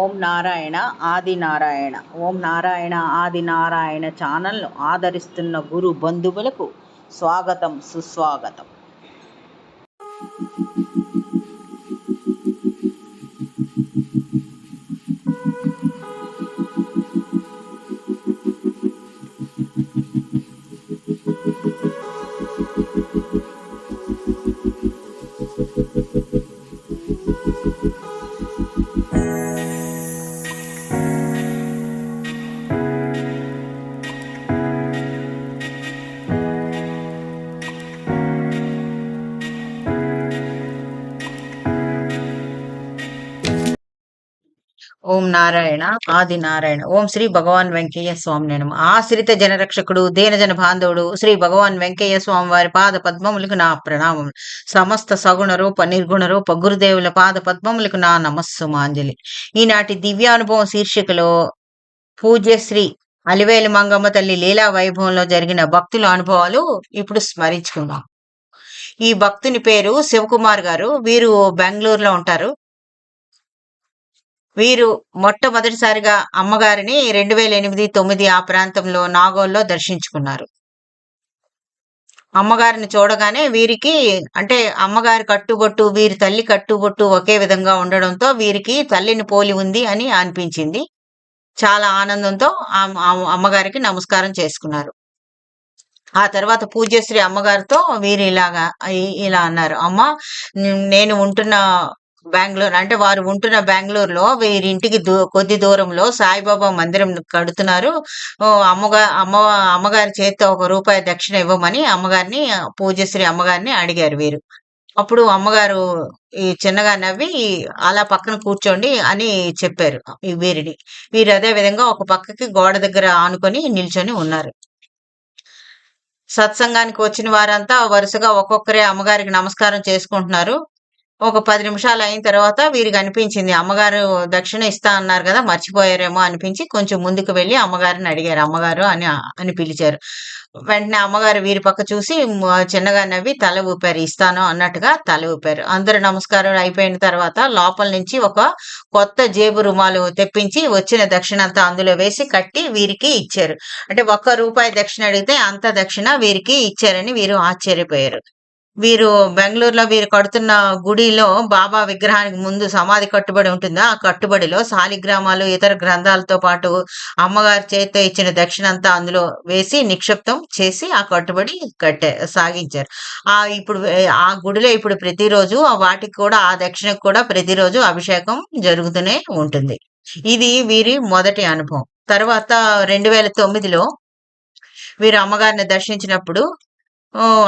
ఓం నారాయణ ఆది నారాయణ. ఓం నారాయణ ఆది నారాయణ ఛానల్ను ఆదరిస్తున్న గురు బంధువులకు స్వాగతం, సుస్వాగతం. ఓం నారాయణ ఆది నారాయణ. ఓం శ్రీ భగవాన్ వెంకయ్య స్వామి నమః. ఆశ్రిత జనరక్షకుడు దీనజన బాంధవుడు శ్రీ భగవాన్ వెంకయ్య స్వామి వారి పాద పద్మములకు నా ప్రణామములు. సమస్త సగుణ రూప నిర్గుణ రూప గురుదేవుల పాద పద్మములకు నా నమస్సుమాంజలి. ఈనాటి దివ్యానుభవం శీర్షికలో పూజ్యశ్రీ అలివేలు మంగమ్మ తల్లి లీలా వైభవంలో జరిగిన భక్తుల అనుభవాలు ఇప్పుడు స్మరించుకుందాం. ఈ భక్తుని పేరు శివకుమార్ గారు. వీరు బెంగళూరులో ఉంటారు. వీరు మొట్టమొదటిసారిగా అమ్మగారిని 2008-9 ఆ ప్రాంతంలో నాగోల్లో దర్శించుకున్నారు. అమ్మగారిని చూడగానే వీరికి అంటే అమ్మగారి కట్టుబొట్టు వీరి తల్లి కట్టుబొట్టు ఒకే విధంగా ఉండడంతో వీరికి తల్లిని పోలి ఉంది అని అనిపించింది. చాలా ఆనందంతో అమ్మగారికి నమస్కారం చేసుకున్నారు. ఆ తర్వాత పూజ్యశ్రీ అమ్మగారితో వీరు ఇలా అన్నారు, అమ్మ నేను ఉంటున్న బెంగళూరు అంటే వారు ఉంటున్న బెంగళూరులో వీరింటికి కొద్ది దూరంలో సాయిబాబా మందిరం కడుతున్నారు. అమ్మగారి చేతితో ₹1 దక్షిణ ఇవ్వమని పూజ్యశ్రీ అమ్మగారిని అడిగారు వీరు. అప్పుడు అమ్మగారు ఈ చిన్నగా నవ్వి అలా పక్కన కూర్చోండి అని చెప్పారు వీరిని. వీరు అదే విధంగా ఒక పక్కకి గోడ దగ్గర ఆనుకొని నిల్చొని ఉన్నారు. సత్సంగానికి వచ్చిన వారంతా వరుసగా ఒక్కొక్కరే అమ్మగారికి నమస్కారం చేసుకుంటున్నారు. ఒక 10 నిమిషాలు అయిన తర్వాత వీరికి అనిపించింది, అమ్మగారు దక్షిణ ఇస్తా అన్నారు కదా, మర్చిపోయారేమో అనిపించి కొంచెం ముందుకు వెళ్ళి అమ్మగారిని అడిగారు. అమ్మగారు అని పిలిచారు. వెంటనే అమ్మగారు వీరి పక్క చూసి చిన్నగా నవ్వి తల ఊపారు. ఇస్తాను అన్నట్టుగా తల ఊపారు. అందరూ నమస్కారం అయిపోయిన తర్వాత లోపల నుంచి ఒక కొత్త జేబు రుమాలు తెప్పించి వచ్చిన దక్షిణ అంతా అందులో వేసి కట్టి వీరికి ఇచ్చారు. అంటే ₹1 దక్షిణ అడిగితే అంత దక్షిణ వీరికి ఇచ్చారని వీరు ఆశ్చర్యపోయారు. వీరు బెంగళూరులో వీరు కడుతున్న గుడిలో బాబా విగ్రహానికి ముందు సమాధి కట్టుబడి ఉంటుందా, ఆ కట్టుబడిలో శాలిగ్రామాలు ఇతర గ్రంథాలతో పాటు అమ్మగారి చేతితో ఇచ్చిన దక్షిణ అంతా అందులో వేసి నిక్షిప్తం చేసి ఆ కట్టుబడి సాగించారు. ఇప్పుడు ఆ గుడిలో ఇప్పుడు ప్రతిరోజు వాటికి కూడా ఆ దక్షిణకు కూడా ప్రతిరోజు అభిషేకం జరుగుతూనే ఉంటుంది. ఇది వీరి మొదటి అనుభవం. తర్వాత 2009లో వీరు అమ్మగారిని దర్శించినప్పుడు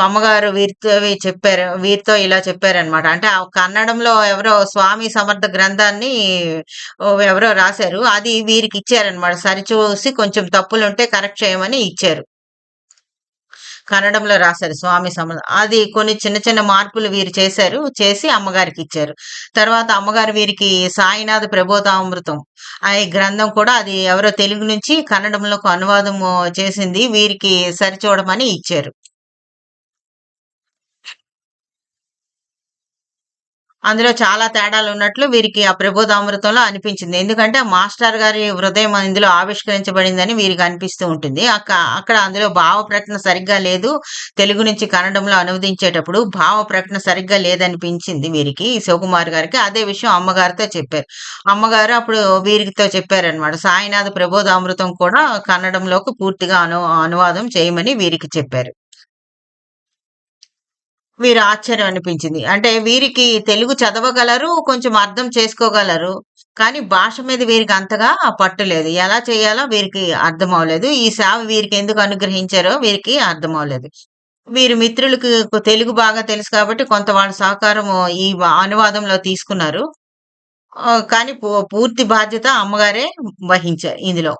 అమ్మగారు వీరితో ఇలా చెప్పారనమాట. అంటే ఆ కన్నడంలో ఎవరో స్వామి సమర్థ గ్రంథాన్ని ఎవరో రాశారు. అది వీరికి ఇచ్చారనమాట. సరిచూసి కొంచెం తప్పులుంటే కరెక్ట్ చేయమని ఇచ్చారు. కన్నడంలో రాశారు స్వామి సమర్థ. అది కొన్ని చిన్న చిన్న మార్పులు వీరు చేసి అమ్మగారికి ఇచ్చారు. తర్వాత అమ్మగారు వీరికి సాయినాథ ప్రబోధామృతం ఈ గ్రంథం కూడా అది ఎవరో తెలుగు నుంచి కన్నడంలోకి అనువాదం చేసింది వీరికి సరిచూడమని ఇచ్చారు. అందులో చాలా తేడాలు ఉన్నట్లు వీరికి ఆ ప్రబోధామృతంలో అనిపించింది. ఎందుకంటే మాస్టర్ గారి హృదయం ఇందులో ఆవిష్కరించబడిందని వీరికి అనిపిస్తూ ఉంటుంది. అక్కడ అందులో భావ ప్రకటన సరిగ్గా లేదు. తెలుగు నుంచి కన్నడంలో అనువదించేటప్పుడు భావ ప్రకటన సరిగ్గా లేదనిపించింది వీరికి, శివకుమార్ గారికి. అదే విషయం అమ్మగారితో చెప్పారు. అమ్మగారు అప్పుడు వీరితో చెప్పారనమాట, సాయినాథ ప్రబోధామృతం కూడా కన్నడంలోకి పూర్తిగా అనువాదం చేయమని వీరికి చెప్పారు. వీరు ఆశ్చర్యం అనిపించింది. అంటే వీరికి తెలుగు చదవగలరు, కొంచెం అర్థం చేసుకోగలరు. కానీ భాష మీద వీరికి అంతగా పట్టు లేదు. ఎలా చేయాలో వీరికి అర్థం అవ్వలేదు. ఈ సేవ వీరికి ఎందుకు అనుగ్రహించారో వీరికి అర్థం అవ్వలేదు. వీరి మిత్రులకు తెలుగు బాగా తెలుసు కాబట్టి కొంత వాళ్ళ సహకారం ఈ అనువాదంలో తీసుకున్నారు. కానీ పూర్తి బాధ్యత అమ్మగారే వహించారు ఇందులో.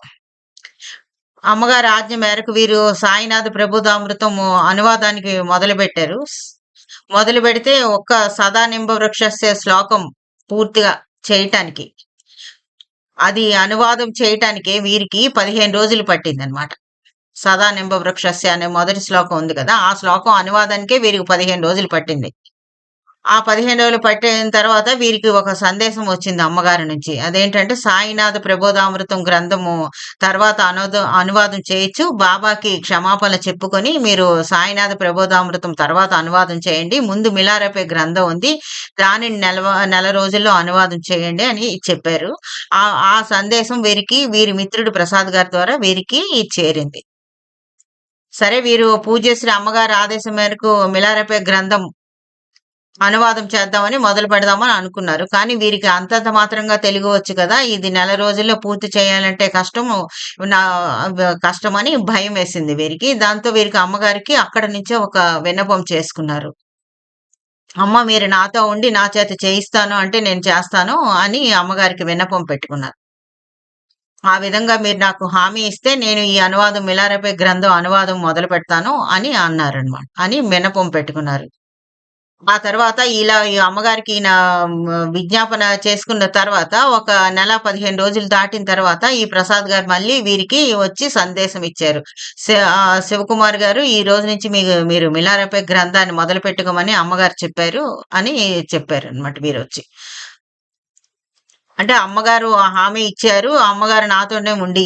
అమ్మగారి ఆజ్ఞ మేరకు వీరు సాయినాథ ప్రబోధామృతం అనువాదానికి మొదలు పెడితే ఒక్క సదానింబ వృక్షస్య శ్లోకం పూర్తిగా చేయటానికి, అది అనువాదం చేయటానికి వీరికి 15 రోజులు పట్టిందనమాట. సదానింబ వృక్షస్య అనే మొదటి శ్లోకం ఉంది కదా, ఆ శ్లోకం అనువాదానికే వీరికి 15 రోజులు పట్టింది. ఆ 15 రోజులు పట్టిన తర్వాత వీరికి ఒక సందేశం వచ్చింది అమ్మగారి నుంచి. అదేంటంటే సాయినాథ ప్రబోధామృతం గ్రంథము తర్వాత అనువాదం చేయొచ్చు. బాబాకి క్షమాపణలు చెప్పుకొని మీరు సాయినాథ ప్రబోధామృతం తర్వాత అనువాదం చేయండి. ముందు మిలారెపే గ్రంథం ఉంది. దానిని నెల రోజుల్లో అనువాదం చేయండి అని చెప్పారు. ఆ సందేశం వీరి మిత్రుడు ప్రసాద్ గారి ద్వారా వీరికి చేరింది. సరే వీరు పూజ్యశ్రీ అమ్మగారి ఆదేశం మేరకు మిలారెపే గ్రంథం అనువాదం చేద్దామని మొదలు పెడదామని అనుకున్నారు. కానీ వీరికి అంతంత మాత్రంగా తెలుగు వచ్చు కదా! ఇది నెల రోజుల్లో పూర్తి చేయాలంటే నా కష్టమని భయమేసింది వీరికి. దాంతో వీరికి అమ్మగారికి అక్కడి నుంచే ఒక విన్నపం చేసుకున్నారు. అమ్మ మీరు నాతో ఉండి నా చేత చేయిస్తాను అంటే నేను చేస్తాను అని అమ్మగారికి విన్నపం పెట్టుకున్నారు. ఆ విధంగా మీరు నాకు హామీ ఇస్తే నేను ఈ అనువాదం మిలారెపే గ్రంథం అనువాదం మొదలు పెడతాను అని అన్నారనమాట. అని విన్నపం పెట్టుకున్నారు. ఆ తర్వాత ఈ అమ్మగారికి ఈయన విజ్ఞాపన చేసుకున్న తర్వాత ఒక నెల 15 రోజులు దాటిన తర్వాత ఈ ప్రసాద్ గారు మళ్ళీ వీరికి వచ్చి సందేశం ఇచ్చారు. శివకుమార్ గారు ఈ రోజు నుంచి మీరు మిలారెపే గ్రంథాన్ని మొదలుపెట్టుకోమని అమ్మగారు చెప్పారు అని చెప్పారనమాట వీరొచ్చి. అంటే అమ్మగారు ఆ హామీ ఇచ్చారు. ఆ అమ్మగారు నాతోనే ఉండి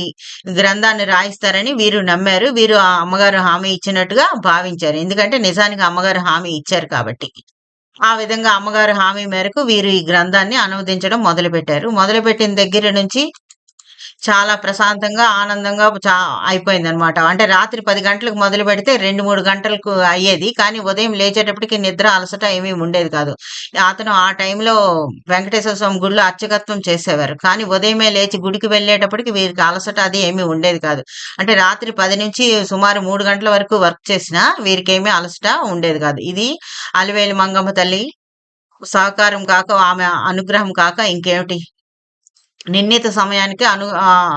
గ్రంథాన్ని రాయిస్తారని వీరు నమ్మారు. వీరు ఆ అమ్మగారు హామీ ఇచ్చినట్టుగా భావించారు. ఎందుకంటే నిజానికి అమ్మగారు హామీ ఇచ్చారు కాబట్టి. ఆ విధంగా అమ్మగారు హామీ మేరకు వీరు ఈ గ్రంథాన్ని అనువదించడం మొదలుపెట్టారు. మొదలుపెట్టిన దగ్గర నుంచి చాలా ప్రశాంతంగా, ఆనందంగా అయిపోయిందనమాట. అంటే రాత్రి 10 గంటలకు మొదలుపెడితే 2, 3 గంటలకు అయ్యేది. కానీ ఉదయం లేచేటప్పటికి నిద్ర, అలసట ఏమీ ఉండేది కాదు. అతను ఆ టైంలో వెంకటేశ్వర స్వామి గుడిలో అర్చకత్వం చేసేవారు. కానీ ఉదయమే లేచి గుడికి వెళ్ళేటప్పటికి వీరికి అలసట అది ఏమీ ఉండేది కాదు. అంటే రాత్రి 10 నుంచి సుమారు 3 గంటల వరకు వర్క్ చేసినా వీరికేమీ అలసట ఉండేది కాదు. ఇది అలివేలు మంగమ్మ తల్లి సహకారం కాక, ఆమె అనుగ్రహం కాక ఇంకేమిటి? నిర్ణీత సమయానికి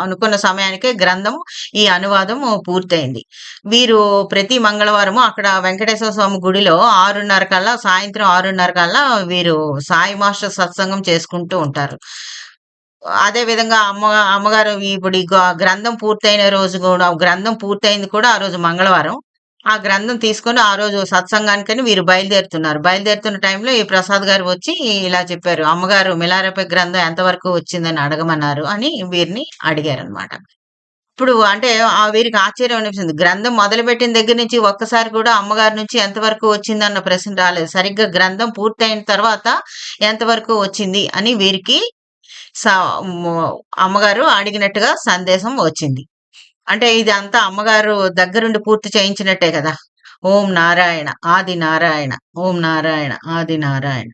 అనుకున్న సమయానికే గ్రంథం ఈ అనువాదం పూర్తయింది. వీరు ప్రతి మంగళవారము అక్కడ వెంకటేశ్వర స్వామి గుడిలో 6:30 కల్లా సాయంత్రం 6:30 కల్లా వీరు సాయి మాస్టర్ సత్సంగం చేసుకుంటూ ఉంటారు. అదే విధంగా అమ్మగారు ఇప్పుడు ఈ గ్రంథం పూర్తయిన రోజు కూడా గ్రంథం పూర్తయింది కూడా ఆ రోజు మంగళవారం. ఆ గ్రంథం తీసుకొని ఆ రోజు సత్సంగానికని వీరు బయలుదేరుతున్నారు. బయలుదేరుతున్న టైంలో ఈ ప్రసాద్ గారు వచ్చి ఇలా చెప్పారు. అమ్మగారు మిలారెపే గ్రంథం ఎంతవరకు వచ్చిందని అడగమన్నారు అని వీరిని అడిగారనమాట. ఇప్పుడు అంటే వీరికి ఆశ్చర్యం అనిపిస్తుంది. గ్రంథం మొదలుపెట్టిన దగ్గర నుంచి ఒక్కసారి కూడా అమ్మగారి నుంచి ఎంతవరకు వచ్చిందన్న ప్రశ్న రాలేదు. సరిగ్గా గ్రంథం పూర్తయిన తర్వాత ఎంతవరకు వచ్చింది అని వీరికి అమ్మగారు అడిగినట్టుగా సందేశం వచ్చింది. అంటే ఇది అంతా అమ్మగారు దగ్గరుండి పూర్తి చేయించినట్టే కదా! ఓం నారాయణ ఆది నారాయణ, ఓం నారాయణ ఆది నారాయణ.